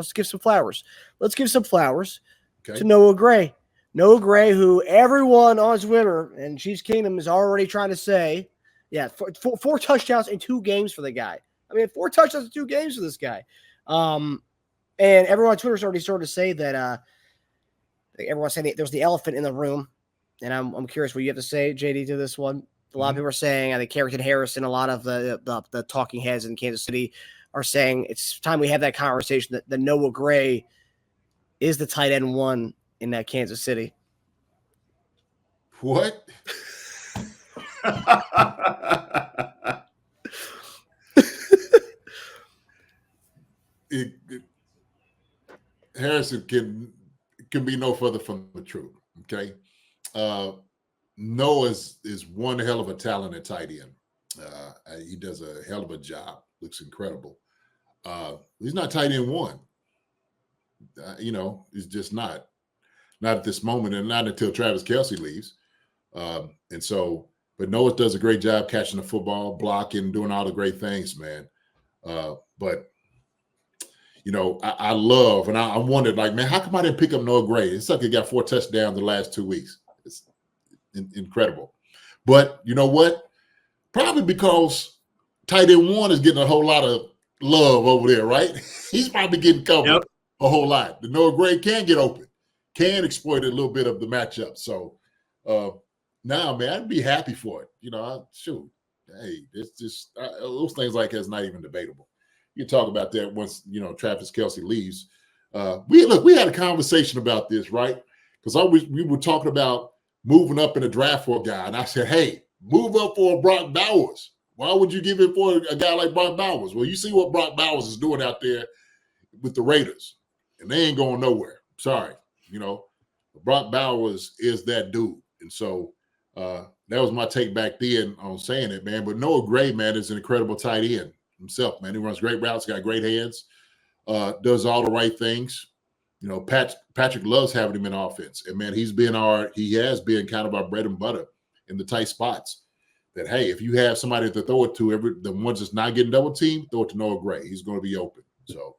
Let's give some flowers. Let's give some flowers Okay. to Noah Gray. Noah Gray, who everyone on Twitter and Chiefs Kingdom is already trying to say, yeah, four touchdowns in 2 games for the guy. I mean, 4 touchdowns in 2 games for this guy. And everyone on Twitter is already starting to say that everyone's saying that there's the elephant in the room. And I'm curious what you have to say, JD, to this one. A lot of people are saying, I think Carrington Harris and a lot of the talking heads in Kansas City are saying it's time we have that conversation that Noah Gray is the tight end 1 in that Kansas City. What? Harrison can be no further from the truth. Okay. Noah is one hell of a talented tight end. He does a hell of a job. Looks incredible. He's not tight end 1. He's just not at this moment, and not until Travis Kelce leaves. But Noah does a great job catching the football, blocking, doing all the great things, man. But I love, and I wondered, like, man, how come I didn't pick up Noah Gray? It's like he got 4 touchdowns the last 2 weeks. It's incredible. But you know what? Probably because tight end 1 is getting a whole lot of love over there, right? He's probably getting covered a whole lot. The Noah Gray can get open, can exploit a little bit of the matchup. So now, man, I'd be happy for it. Shoot. Hey, it's just those things like that's not even debatable. You talk about that once, Travis Kelce leaves. We had a conversation about this, right? Because we were talking about moving up in the draft for a guy. And I said, hey, move up for Brock Bowers. Why would you give it for a guy like Brock Bowers? Well, you see what Brock Bowers is doing out there with the Raiders, and they ain't going nowhere. Sorry. Brock Bowers is that dude. And so that was my take back then on saying it, man. But Noah Gray, man, is an incredible tight end himself, man. He runs great routes, got great hands, does all the right things. Patrick loves having him in offense. And, man, he has been kind of our bread and butter in the tight spots. That, hey, if you have somebody to throw it to, the ones that's not getting double teamed, throw it to Noah Gray. He's going to be open. So,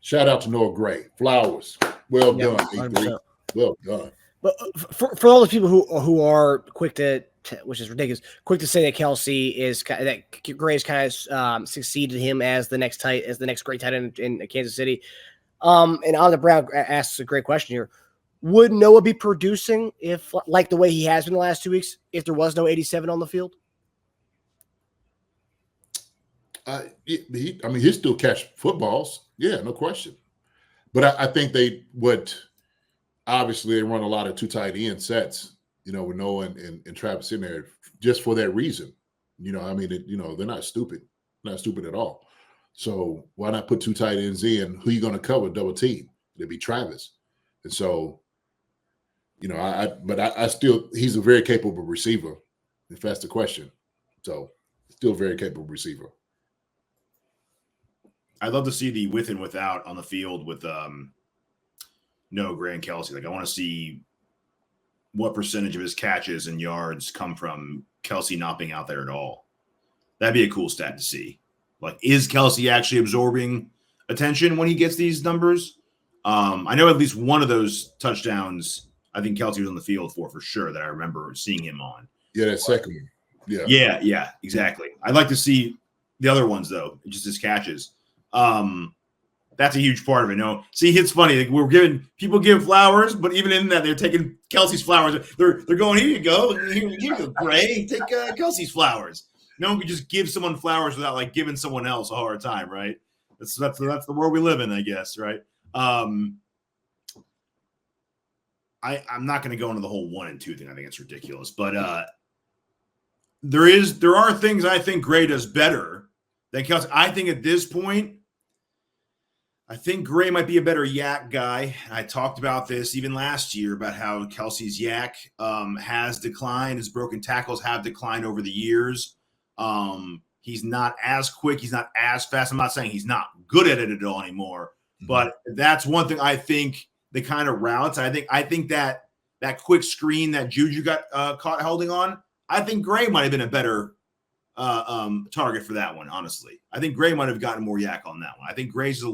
shout out to Noah Gray. Flowers. Well done, A3. Well done. But for all the people who are quick to which is ridiculous, quick to say that Gray's kind of succeeded him as the next great tight end in Kansas City. And Andre Brown asks a great question here. Would Noah be producing if, like the way he has been the last 2 weeks, if there was no 87 on the field? He'll still catch footballs. Yeah, no question. But I think obviously they run a lot of 2 tight end sets, with Noah and Travis in there just for that reason. They're not stupid. Not stupid at all. So why not put 2 tight ends in? Who are you going to cover double team? It'd be Travis. And so, he's a very capable receiver, if that's the question. So still a very capable receiver. I'd love to see the with and without on the field with Noah Gray and Kelce. Like, I want to see what percentage of his catches and yards come from Kelce not being out there at all. That'd be a cool stat to see. Like, is Kelce actually absorbing attention when he gets these numbers? I know at least one of those touchdowns, I think Kelce was on the field for sure, that I remember seeing him on. Yeah, that second one. Yeah, exactly. I'd like to see the other ones, though, just his catches. That's a huge part of it. No, see, it's funny. Like, people give flowers, but even in that, they're taking Kelce's flowers. They're going, here you go, here you go, Gray. Take Kelce's flowers. No one could just give someone flowers without like giving someone else a hard time, right? That's the world we live in, I guess, right? I'm not going to go into the whole 1 and 2 thing. I think it's ridiculous, but there are things I think Gray does better than Kelce. I think at this point, I think Gray might be a better yak guy. I talked about this even last year about how Kelce's yak has declined. His broken tackles have declined over the years. He's not as quick. He's not as fast. I'm not saying he's not good at it at all anymore, but that's one thing I think the kind of routes. I think that quick screen that Juju got caught holding on, I think Gray might have been a better target for that one, honestly. I think Gray might have gotten more yak on that one. I think Gray's a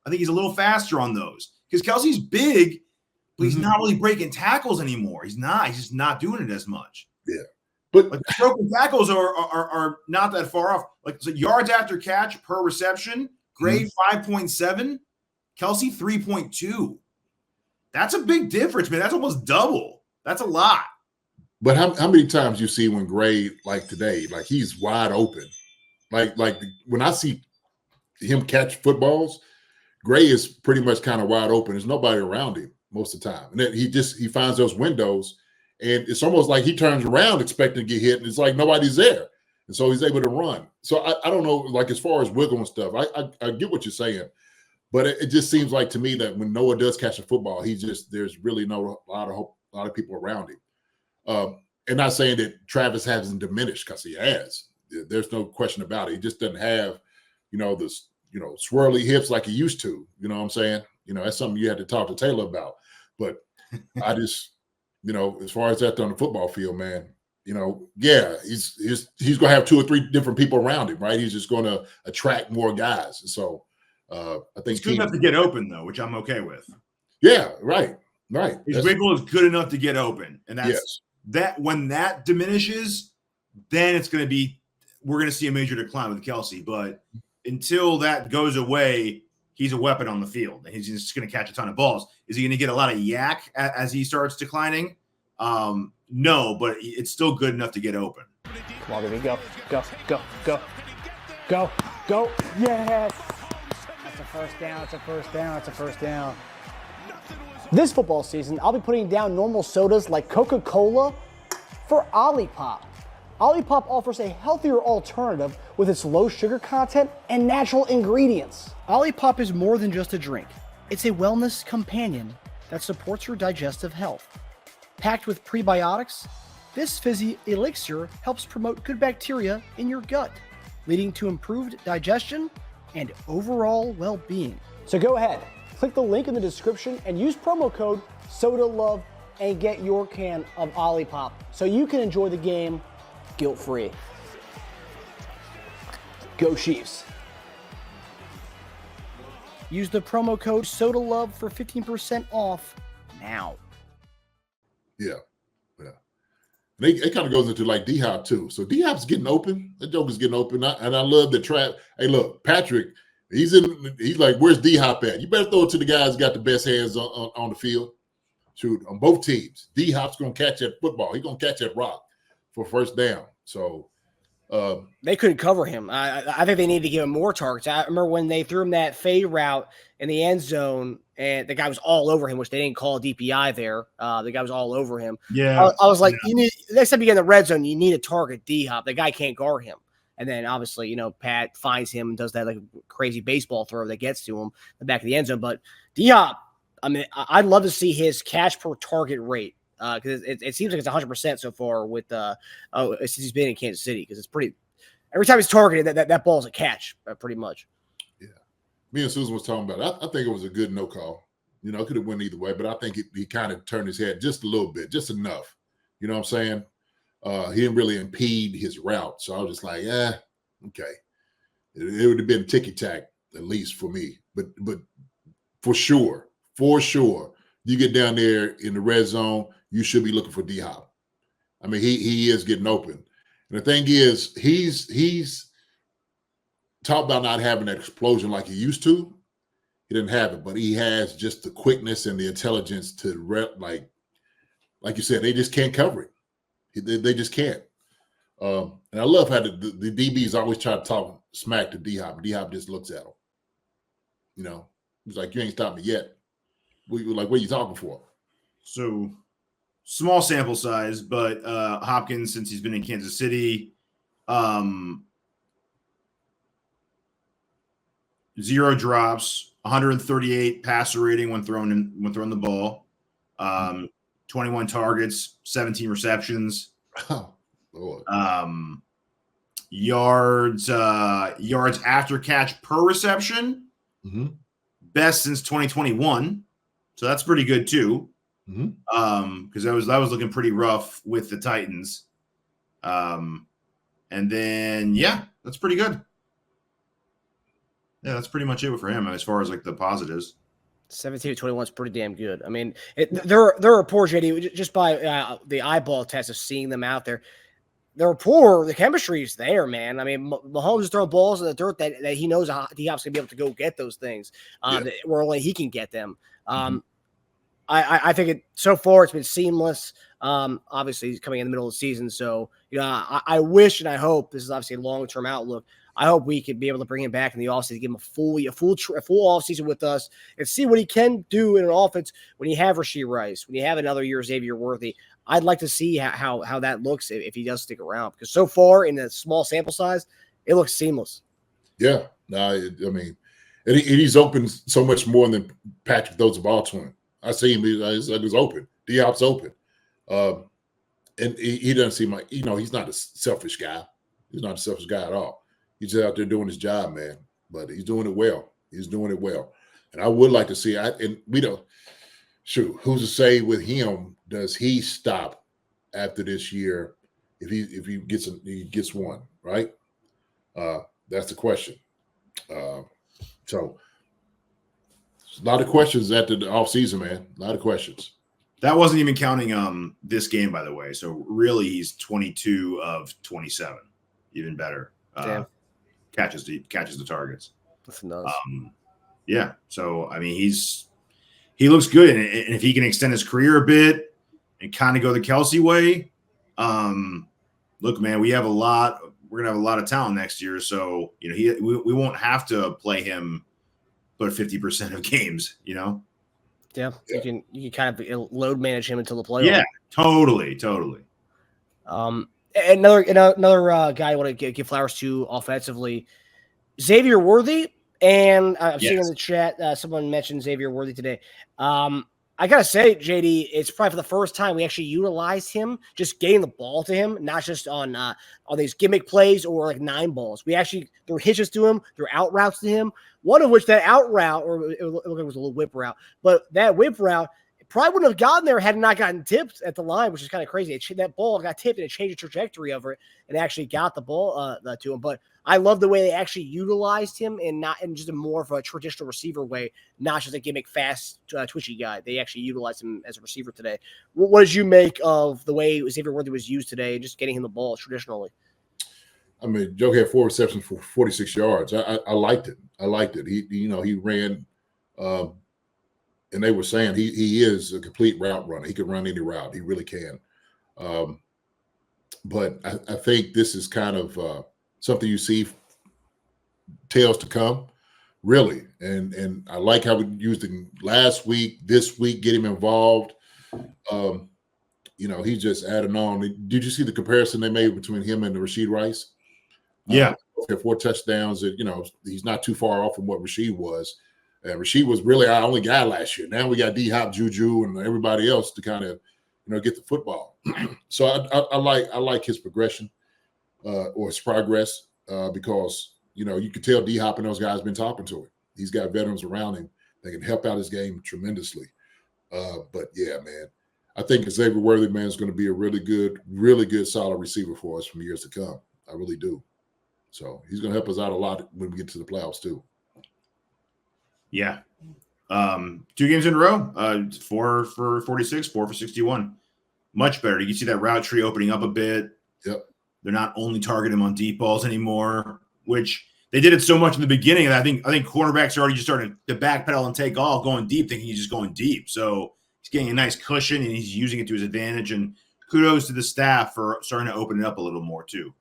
I think he's a little faster on those because Kelsey's big, but he's not really breaking tackles anymore. He's just not doing it as much. Yeah. But like broken tackles are not that far off. Like so yards after catch per reception, Gray 5.7, Kelsey 3.2. That's a big difference, man. That's almost double. That's a lot. But how many times you see when Gray, like today, like he's wide open. Like when I see him catch footballs, Gray is pretty much kind of wide open. There's nobody around him most of the time. And then he finds those windows, and it's almost like he turns around expecting to get hit, and it's like nobody's there. And so he's able to run. So I don't know, like as far as wiggle and stuff, I get what you're saying. But it just seems like to me that when Noah does catch a football, there's really a lot of people around him. And not saying that Travis hasn't diminished, because he has. There's no question about it. He just doesn't have, this, swirly hips like he used to. You know what I'm saying? That's something you had to talk to Taylor about. But I just, as far as that on the football field, man, yeah, he's going to have 2 or 3 different people around him, right? He's just going to attract more guys. So I think he's good enough to get open, though, which I'm okay with. Yeah, right. His wiggle is good enough to get open, and that's yes. that. When that diminishes, then it's going to be we're going to see a major decline with Kelsey. But until that goes away, he's a weapon on the field, and he's just going to catch a ton of balls. Is he going to get a lot of yak as he starts declining? No, but it's still good enough to get open. Come on, baby, go. Yes. That's a first down. It's a first down. This football season, I'll be putting down normal sodas like Coca-Cola for Olipop. Olipop offers a healthier alternative with its low sugar content and natural ingredients. Olipop is more than just a drink. It's a wellness companion that supports your digestive health. Packed with prebiotics, this fizzy elixir helps promote good bacteria in your gut, leading to improved digestion and overall well-being. So go ahead, click the link in the description and use promo code SODALOVE and get your can of Olipop so you can enjoy the game guilt-free. Go Chiefs. Use the promo code SODALOVE for 15% off now. Yeah. And it kind of goes into like D-Hop too. So D-Hop's getting open. That joke is getting open. And I love the trap. Hey, look, Patrick, he's like, where's D-Hop at? You better throw it to the guys who got the best hands on the field. Shoot, on both teams. D-Hop's going to catch that football. He's going to catch that rock for first down. So they couldn't cover him. I think they need to give him more targets. I remember when they threw him that fade route in the end zone, and the guy was all over him, which they didn't call a DPI there. The guy was all over him. Yeah, I was like, you need next time you get in the red zone, you need to target D-Hop. The guy can't guard him. And then obviously, Pat finds him and does that like crazy baseball throw that gets to him in the back of the end zone. But D-Hop, I mean, I'd love to see his catch per target rate. Because it seems like it's 100% so far with since he's been in Kansas City, because it's pretty every time he's targeted that ball's a catch pretty much. Yeah, me and Susan was talking about it. I think it was a good no call. It could have went either way, but I think he kind of turned his head just a little bit, just enough. You know what I'm saying? He didn't really impede his route, so I was just like, okay. It would have been ticky tack at least for me, but for sure, you get down there in the red zone, you should be looking for D-Hop. I mean, he is getting open. And the thing is, he's talked about not having that explosion like he used to. He didn't have it, but he has just the quickness and the intelligence to like you said, they just can't cover it. They just can't. And I love how the DBs always try to talk smack to D-Hop, and D-Hop just looks at him. He's like, you ain't stopped me yet. What are you talking for? So small sample size, but Hopkins, since he's been in Kansas City, 0 drops, 138 passer rating when throwing the ball, 21 targets, 17 receptions. Oh, Lord. Yards after catch per reception, best since 2021. So that's pretty good too. Because that was looking pretty rough with the Titans. And then that's pretty good. Yeah, that's pretty much it for him as far as like the positives. 17 to 21 is pretty damn good. I mean, they're poor, JD, just by the eyeball test of seeing them out there. They're poor. The chemistry is there, man. I mean, Mahomes is throwing balls in the dirt that he knows D-Hop's going to be able to go get those things where only he can get them. I think so far it's been seamless. Obviously, he's coming in the middle of the season. So, I wish and I hope this is obviously a long-term outlook. I hope we could be able to bring him back in the offseason, give him a full offseason with us and see what he can do in an offense when you have Rashee Rice, when you have another year Xavier Worthy. I'd like to see how that looks if he does stick around, because so far in a small sample size, it looks seamless. Yeah. No, I mean, and he's open so much more than Patrick throws the ball to him. I see him. He's open. D-Hop's open. And he doesn't seem like, he's not a selfish guy. He's not a selfish guy at all. He's just out there doing his job, man. But he's doing it well. He's doing it well. And I would like to see, and we don't, who's to say with him, does he stop after this year if he gets one, right? That's the question. So a lot of questions after the offseason, man. A lot of questions. That wasn't even counting this game, by the way. So really, he's 22 of 27, even better. Catches the targets. That's nuts. Yeah. So I mean, he looks good, and if he can extend his career a bit and kind of go the Kelsey way, look, man, we're gonna have a lot of talent next year. So we won't have to play him, but 50% of games. Yeah. You can kind of load manage him until the playoffs. Yeah, totally. Another guy I want to give flowers to offensively, Xavier Worthy. And I've seen in the chat someone mentioned Xavier Worthy today. I gotta say, JD, it's probably for the first time we actually utilized him, just getting the ball to him, not just on these gimmick plays or like 9 balls. We actually threw hitches to him, threw out routes to him. One of which, that out route, or it was a little whip route, but that whip route probably wouldn't have gotten there had it not gotten tipped at the line, which is kind of crazy. That ball got tipped and it changed the trajectory of it and actually got the ball to him. But I love the way they actually utilized him and not in just a more of a traditional receiver way, not just a gimmick fast, twitchy guy. They actually utilized him as a receiver today. What did you make of the way Xavier Worthy was used today, just getting him the ball traditionally? I mean, Joe had 4 receptions for 46 yards. I liked it. He ran, and they were saying he is a complete route runner. He can run any route. He really can. But I think this is kind of something you see tales to come, really. And I like how we used him last week, this week, get him involved. He's just adding on. Did you see the comparison they made between him and Rashee Rice? Yeah. 4 touchdowns. He's not too far off from what Rashee was. And Rashee was really our only guy last year. Now we got D-Hop, Juju, and everybody else to kind of, get the football. So I like his progression or his progress because, you can tell D-Hop and those guys been talking to him. He's got veterans around him that can help out his game tremendously. But, yeah, man, I think Xavier Worthy, man, is going to be a really good, solid receiver for us from years to come. I really do. So he's going to help us out a lot when we get to the playoffs too. Yeah. 2 games in a row, 4 for 46, 4 for 61. Much better. You can see that route tree opening up a bit. Yep. They're not only targeting him on deep balls anymore, which they did it so much in the beginning. And I think cornerbacks are already just starting to backpedal and take off, going deep, thinking he's just going deep. So he's getting a nice cushion and he's using it to his advantage. And kudos to the staff for starting to open it up a little more too.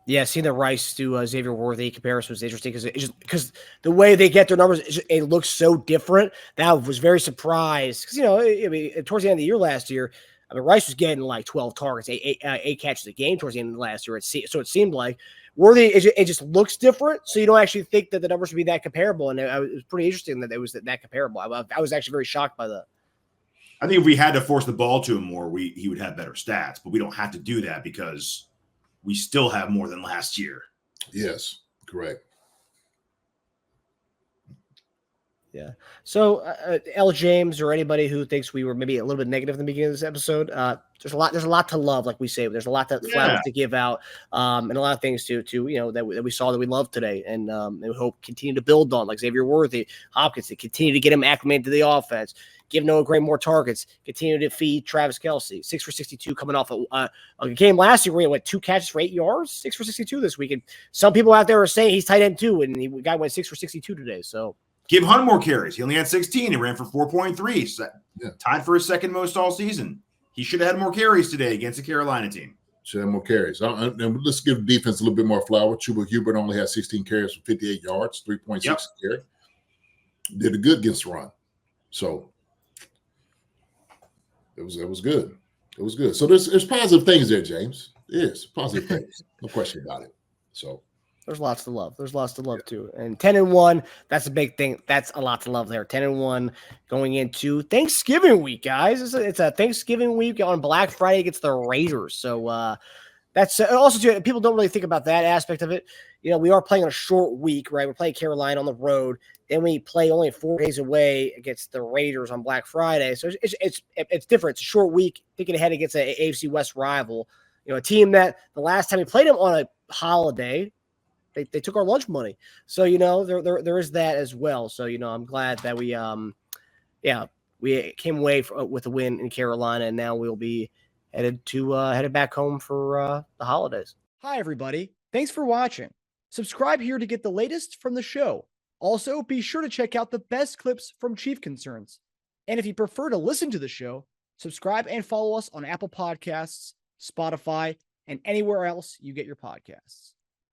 Yeah, seeing the Rice to Xavier Worthy comparison was interesting because the way they get their numbers, it looks so different. That I was very surprised because towards the end of the year last year, Rice was getting like 12 targets, eight catches a game towards the end of the last year. So it seemed like Worthy, it just looks different. So you don't actually think that the numbers would be that comparable, and it was pretty interesting that it was that comparable. I was actually very shocked by that. I think if we had to force the ball to him more, he would have better stats, but we don't have to do that because we still have more than last year. Yes, correct. Yeah. So, L. James or anybody who thinks we were maybe a little bit negative in the beginning of this episode, there's a lot to love, like we say. There's a lot of flowers to give out, and a lot of things to that we saw that we love today, and we hope continue to build on, like Xavier Worthy, Hopkins, to continue to get him acclimated to the offense. Give Noah Gray more targets. Continue to feed Travis Kelce. 6 for 62 coming off a game last year where he went 2 catches for 8 yards. 6 for 62 this week. And some people out there are saying he's tight end too, and the guy went 6 for 62 today. So give Hunt more carries. He only had 16. He ran for 4.3. So tied for his second most all season. He should have had more carries today against a Carolina team. Should have more carries. And let's give the defense a little bit more flour. Chuba Hubbard only had 16 carries for 58 yards, 3.6 carry. Did a good against the run. So it was good. It was good. So there's positive things there, James. Yes, positive things. No question about it. So there's lots to love. There's lots to love too. And 10-1, that's a big thing. That's a lot to love there. 10-1 going into Thanksgiving week, guys. It's a Thanksgiving week on Black Friday against the Raiders. So that's also too, people don't really think about that aspect of it. You know, we are playing on a short week, right? We're playing Carolina on the road. Then we play only 4 days away against the Raiders on Black Friday. So it's different. It's a short week, thinking ahead against an AFC West rival. You know, a team that the last time we played them on a holiday, they took our lunch money. So, you know, there is that as well. So, you know, I'm glad that we came away with a win in Carolina, and now we'll be headed back home for the holidays. Hi, everybody. Thanks for watching. Subscribe here to get the latest from the show. Also, be sure to check out the best clips from Chief Concerns. And if you prefer to listen to the show, subscribe and follow us on Apple Podcasts, Spotify, and anywhere else you get your podcasts.